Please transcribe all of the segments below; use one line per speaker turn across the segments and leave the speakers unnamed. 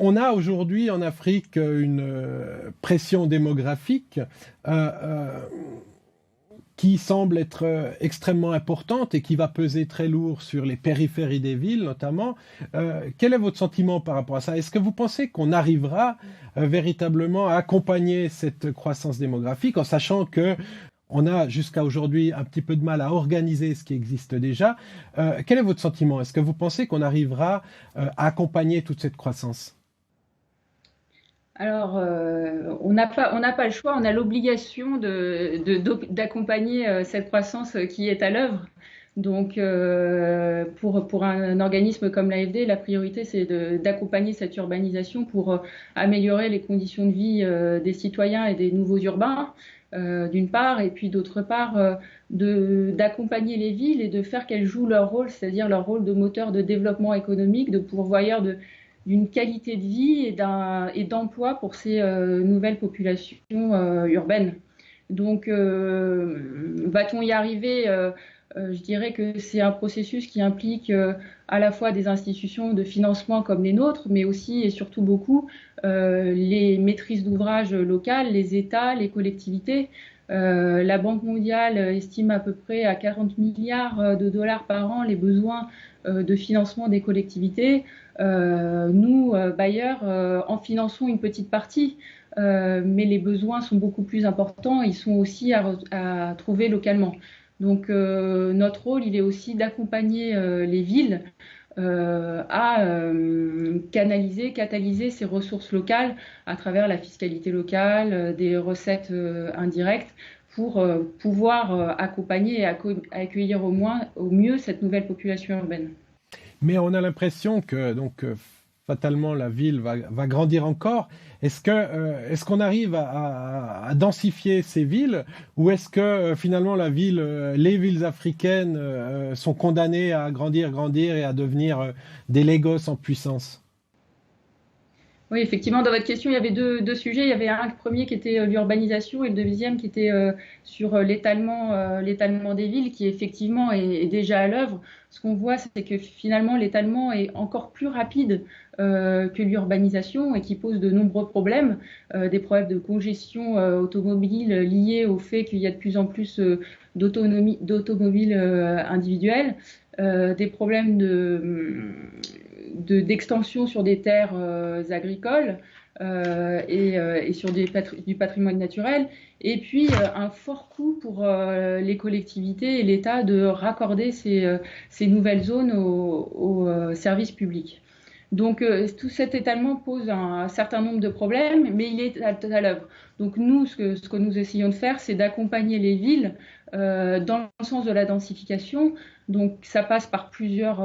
On a aujourd'hui en Afrique une pression démographique euh, euh, qui semble être extrêmement importante et qui va peser très lourd sur les périphéries des villes notamment. Quel est votre sentiment par rapport à ça? Est-ce que vous pensez qu'on arrivera véritablement à accompagner cette croissance démographique en sachant que on a jusqu'à aujourd'hui un petit peu de mal à organiser ce qui existe déjà? Quel est votre sentiment? Est-ce que vous pensez qu'on arrivera à accompagner toute cette croissance?
Alors, on n'a pas le choix, on a l'obligation d'accompagner cette croissance qui est à l'œuvre. Donc, pour un organisme comme l'AFD, la priorité, c'est d'accompagner cette urbanisation pour améliorer les conditions de vie des citoyens et des nouveaux urbains, d'une part, et puis d'autre part, d'accompagner les villes et de faire qu'elles jouent leur rôle, c'est-à-dire leur rôle de moteur de développement économique, de pourvoyeur d'une qualité de vie et d'emploi pour ces nouvelles populations urbaines. Donc, va-t-on y arriver Je dirais que c'est un processus qui implique à la fois des institutions de financement comme les nôtres, mais aussi et surtout beaucoup les maîtrises d'ouvrage locales, les États, les collectivités. La Banque mondiale estime à peu près à 40 milliards de dollars par an les besoins de financement des collectivités. Nous, bailleurs, en finançons une petite partie, mais les besoins sont beaucoup plus importants. Ils sont aussi à trouver localement. Donc, notre rôle, il est aussi d'accompagner les villes à catalyser ces ressources locales à travers la fiscalité locale, des recettes indirectes pour pouvoir accompagner et accueillir au mieux cette nouvelle population urbaine.
Mais on a l'impression que donc fatalement la ville va grandir encore. Est-ce qu'on arrive à densifier ces villes ou est-ce que finalement les villes africaines sont condamnées à grandir et à devenir des Lagos en puissance?
Oui, effectivement, dans votre question, il y avait deux sujets. Il y avait un premier qui était l'urbanisation et le deuxième qui était sur l'étalement des villes, qui effectivement est déjà à l'œuvre. Ce qu'on voit, c'est que finalement, l'étalement est encore plus rapide que l'urbanisation et qui pose de nombreux problèmes, des problèmes de congestion automobile liés au fait qu'il y a de plus en plus d'automobiles individuelles, des problèmes d'extension sur des terres agricoles et sur du patrimoine naturel, et puis un fort coût pour les collectivités et l'État de raccorder ces nouvelles zones aux services publics. Donc tout cet étalement pose un certain nombre de problèmes, mais il est à l'œuvre. Donc nous, ce que nous essayons de faire, c'est d'accompagner les villes dans le sens de la densification. Donc ça passe par plusieurs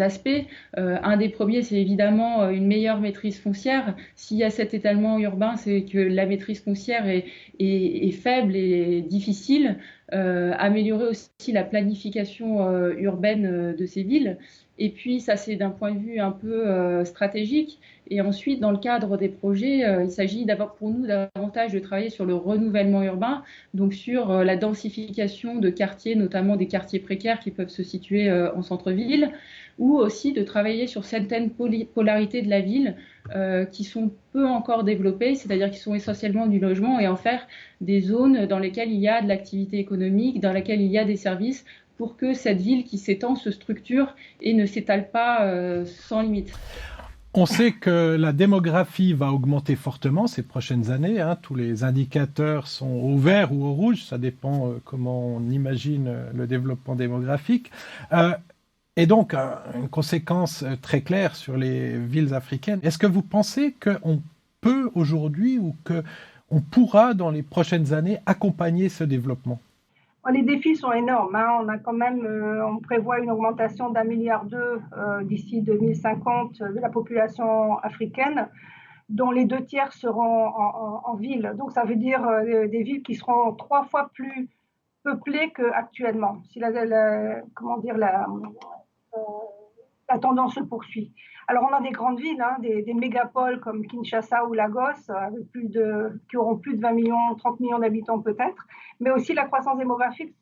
aspects. Un des premiers, c'est évidemment une meilleure maîtrise foncière. S'il y a cet étalement urbain, c'est que la maîtrise foncière est faible et difficile. Améliorer aussi la planification urbaine de ces villes. Et puis, ça, c'est d'un point de vue un peu stratégique. Et ensuite, dans le cadre des projets, il s'agit d'avoir pour nous davantage de travailler sur le renouvellement urbain, donc sur la densification de quartiers, notamment des quartiers précaires qui peuvent se situer en centre-ville, ou aussi de travailler sur certaines polarités de la ville qui sont peu encore développées, c'est-à-dire qui sont essentiellement du logement, et en faire des zones dans lesquelles il y a de l'activité économique, dans lesquelles il y a des services, pour que cette ville qui s'étend se structure et ne s'étale pas sans limite.
On sait que la démographie va augmenter fortement ces prochaines années, hein. Tous les indicateurs sont au vert ou au rouge, ça dépend comment on imagine le développement démographique. Euh, et donc, une conséquence très claire sur les villes africaines. Est-ce que vous pensez qu'on peut aujourd'hui ou qu'on pourra dans les prochaines années accompagner ce développement?
Les défis sont énormes, hein. On a quand même, on prévoit une augmentation d'1,2 milliard d'ici 2050 de la population africaine, dont les 2 tiers seront en ville. Donc ça veut dire des villes qui seront 3 fois plus peuplées qu'actuellement. Si comment dire, euh, la tendance se poursuit. Alors, on a des grandes villes, hein, des mégapoles comme Kinshasa ou Lagos, qui auront plus de 20 millions, 30 millions d'habitants peut-être, mais aussi la croissance démographique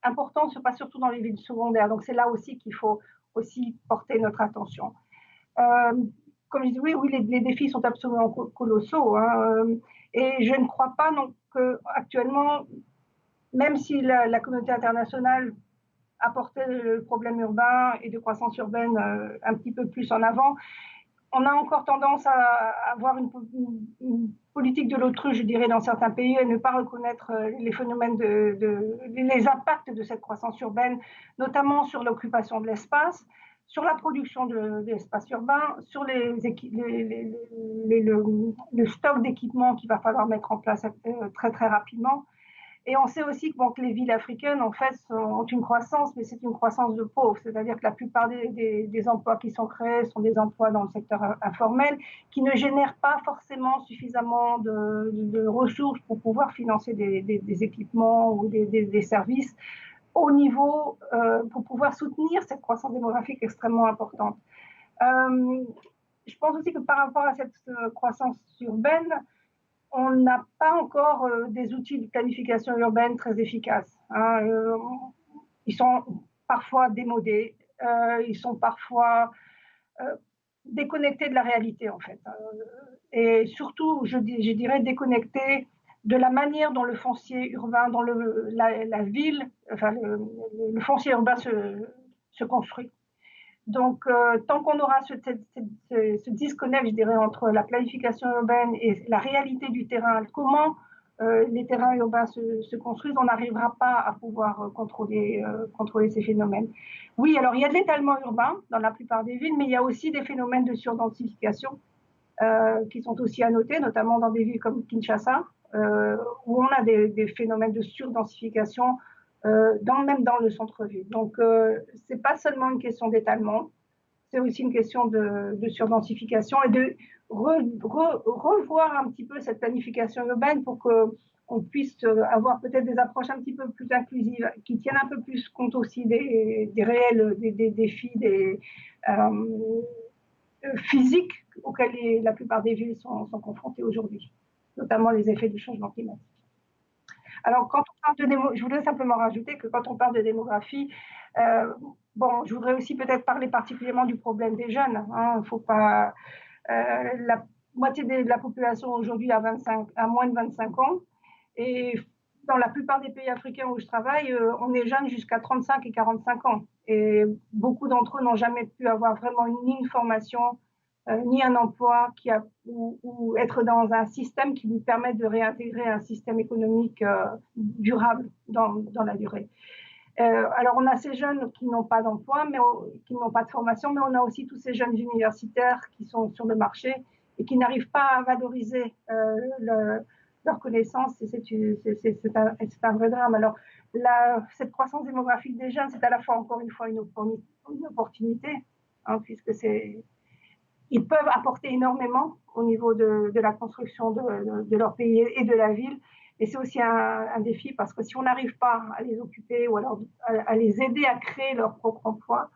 importante se passe surtout dans les villes secondaires. Donc, c'est là aussi qu'il faut aussi porter notre attention. Euh, comme je dis, oui, les défis sont absolument colossaux. Hein, et je ne crois pas non qu'actuellement, même si la communauté internationale a porté le problème urbain et de croissance urbaine un petit peu plus en avant, on a encore tendance à avoir une politique de l'autruche, je dirais, dans certains pays, et ne pas reconnaître les phénomènes les impacts de cette croissance urbaine, notamment sur l'occupation de l'espace, sur la production de l'espace urbain, sur le stock d'équipements qu'il va falloir mettre en place très très rapidement. Et on sait aussi que les villes africaines, en fait, ont une croissance, mais c'est une croissance de pauvres. C'est-à-dire que la plupart des emplois qui sont créés sont des emplois dans le secteur informel, qui ne génèrent pas forcément suffisamment de ressources pour pouvoir financer des équipements ou des services au niveau, pour pouvoir soutenir cette croissance démographique extrêmement importante. Je pense aussi que par rapport à cette croissance urbaine, on n'a pas encore des outils de planification urbaine très efficaces. Hein. Ils sont parfois démodés, ils sont parfois déconnectés de la réalité, en fait. Et surtout, je dirais déconnectés de la manière dont le foncier urbain, dont la ville, enfin le foncier urbain se construit. Donc, tant qu'on aura ce disconnect, je dirais, entre la planification urbaine et la réalité du terrain, comment les terrains urbains se construisent, on n'arrivera pas à pouvoir contrôler ces phénomènes. Oui, alors il y a de l'étalement urbain dans la plupart des villes, mais il y a aussi des phénomènes de surdensification qui sont aussi à noter, notamment dans des villes comme Kinshasa, où on a des phénomènes de surdensification même dans le centre-ville. Donc, ce n'est pas seulement une question d'étalement, c'est aussi une question de surdensification et de revoir un petit peu cette planification urbaine pour qu'on puisse avoir peut-être des approches un petit peu plus inclusives, qui tiennent un peu plus compte aussi des réels, des défis physiques auxquels la plupart des villes sont confrontées aujourd'hui, notamment les effets du changement climatique. Alors, quand on parle de je voudrais simplement rajouter que quand on parle de démographie, je voudrais aussi peut-être parler particulièrement du problème des jeunes. Hein. Faut pas, la moitié de la population aujourd'hui a moins de 25 ans. Et dans la plupart des pays africains où je travaille, on est jeune jusqu'à 35 et 45 ans. Et beaucoup d'entre eux n'ont jamais pu avoir vraiment ni une formation, ni un emploi ou être dans un système qui lui permette de réintégrer un système économique durable dans la durée. Alors, on a ces jeunes qui n'ont pas d'emploi, mais qui n'ont pas de formation, mais on a aussi tous ces jeunes universitaires qui sont sur le marché et qui n'arrivent pas à valoriser leurs connaissances. Et c'est un vrai drame. Alors, cette croissance démographique des jeunes, c'est à la fois, encore une fois, une opportunité, hein, puisque ils peuvent apporter énormément au niveau de la construction de leur pays et de la ville. Et c'est aussi un défi parce que si on n'arrive pas à les occuper ou alors à les aider à créer leur propre emploi,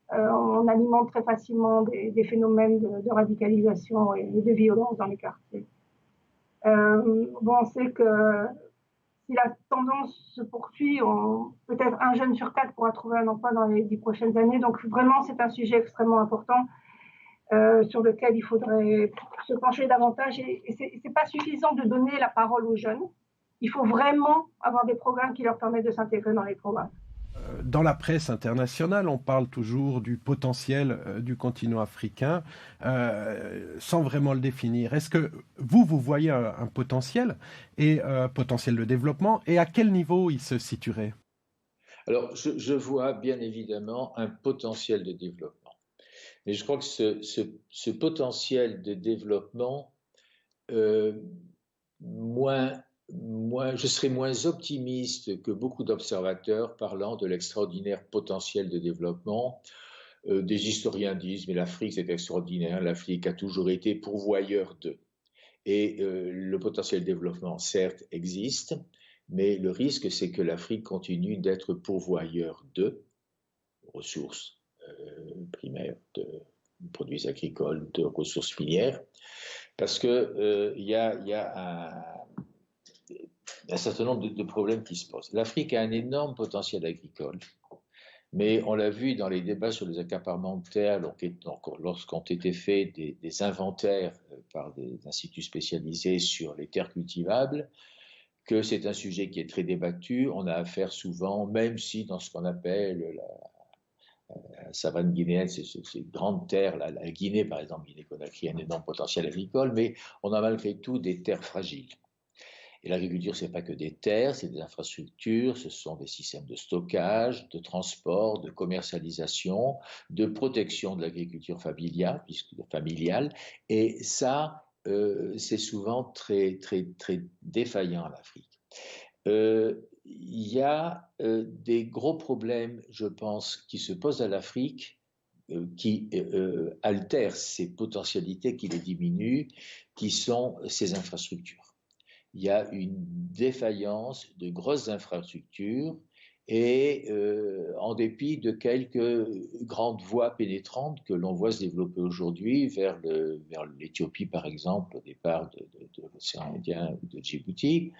on alimente très facilement des phénomènes de radicalisation et de violence dans les quartiers. On sait que si la tendance se poursuit, peut-être un jeune sur 4 pourra trouver un emploi dans les 10 prochaines années. Donc vraiment, c'est un sujet extrêmement important. Sur lequel il faudrait se pencher davantage. Et ce n'est pas suffisant de donner la parole aux jeunes. Il faut vraiment avoir des programmes qui leur permettent de s'intégrer dans les programmes.
Dans la presse internationale, on parle toujours du potentiel du continent africain sans vraiment le définir. Est-ce que vous voyez un potentiel potentiel de développement et à quel niveau il se situerait?
Alors, je vois bien évidemment un potentiel de développement. Mais je crois que ce potentiel de développement, je serais moins optimiste que beaucoup d'observateurs parlant de l'extraordinaire potentiel de développement. Des historiens disent, mais l'Afrique c'est extraordinaire, l'Afrique a toujours été pourvoyeur de. Et le potentiel de développement, certes, existe, mais le risque c'est que l'Afrique continue d'être pourvoyeur de ressources primaires, de produits agricoles, de ressources minières, parce que y a un certain nombre de problèmes qui se posent. L'Afrique a un énorme potentiel agricole, Mais on l'a vu dans les débats sur les accaparements de terres, lorsqu'ont été faits des inventaires par des instituts spécialisés sur les terres cultivables, que c'est un sujet qui est très débattu. On a affaire souvent, même si dans ce qu'on appelle la savane guinéenne, ces grandes terres, la Guinée par exemple, Guinée-Conakry a un énorme potentiel agricole, mais on a malgré tout des terres fragiles. Et l'agriculture, c'est pas que des terres, c'est des infrastructures, ce sont des systèmes de stockage, de transport, de commercialisation, de protection de l'agriculture familiale, et ça, c'est souvent très, très, très défaillant en Afrique. Il y a des gros problèmes, je pense, qui se posent à l'Afrique, qui altèrent ses potentialités, qui les diminuent, qui sont ces infrastructures. Il y a une défaillance de grosses infrastructures et en dépit de quelques grandes voies pénétrantes que l'on voit se développer aujourd'hui vers l'Éthiopie par exemple, au départ de l'océan Indien ou de Djibouti,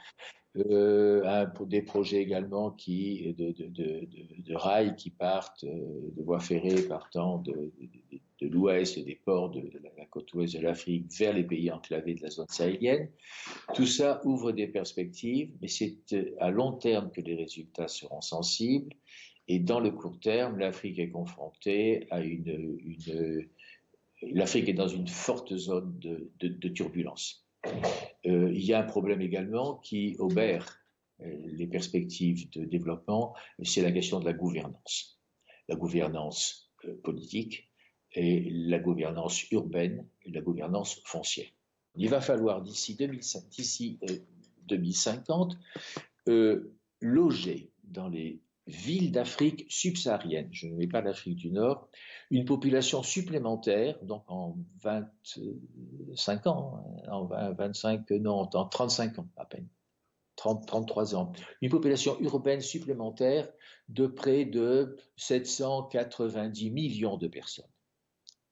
pour des projets également de rails qui partent, de voies ferrées partant de l'ouest des ports de la côte ouest de l'Afrique vers les pays enclavés de la zone sahélienne. Tout ça ouvre des perspectives, mais c'est à long terme que les résultats seront sensibles. Et dans le court terme, l'Afrique est confrontée à l'Afrique est dans une forte zone de turbulence. Il y a un problème également qui obère les perspectives de développement, c'est la question de la gouvernance. La gouvernance politique et la gouvernance urbaine et la gouvernance foncière. Il va falloir d'ici 2050 loger dans les villes d'Afrique subsaharienne, je ne mets pas l'Afrique du Nord, une population supplémentaire, donc en 25 ans, en 35 ans à peine, 33 ans, une population urbaine supplémentaire de près de 790 millions de personnes.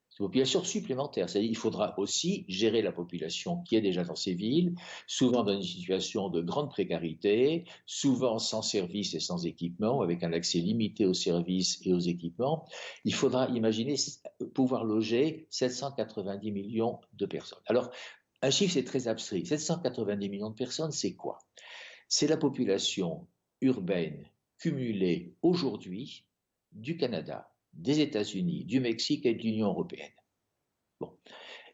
C'est une population supplémentaire, c'est-à-dire qu'il faudra aussi gérer la population qui est déjà dans ces villes, souvent dans une situation de grande précarité, souvent sans services et sans équipements, avec un accès limité aux services et aux équipements. Il faudra imaginer pouvoir loger 790 millions de personnes. Alors, un chiffre, c'est très abstrait. 790 millions de personnes, c'est quoi? C'est la population urbaine cumulée aujourd'hui du Canada, des États-Unis, du Mexique et de l'Union européenne. Bon.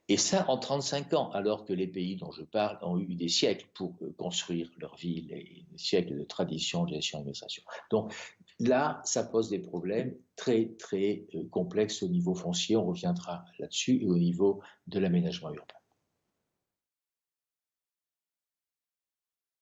Et ça en 35 ans, alors que les pays dont je parle ont eu des siècles pour construire leur ville et des siècles de tradition, de gestion et d'administration. Donc là, ça pose des problèmes très, très complexes au niveau foncier, on reviendra là-dessus, et au niveau de l'aménagement urbain.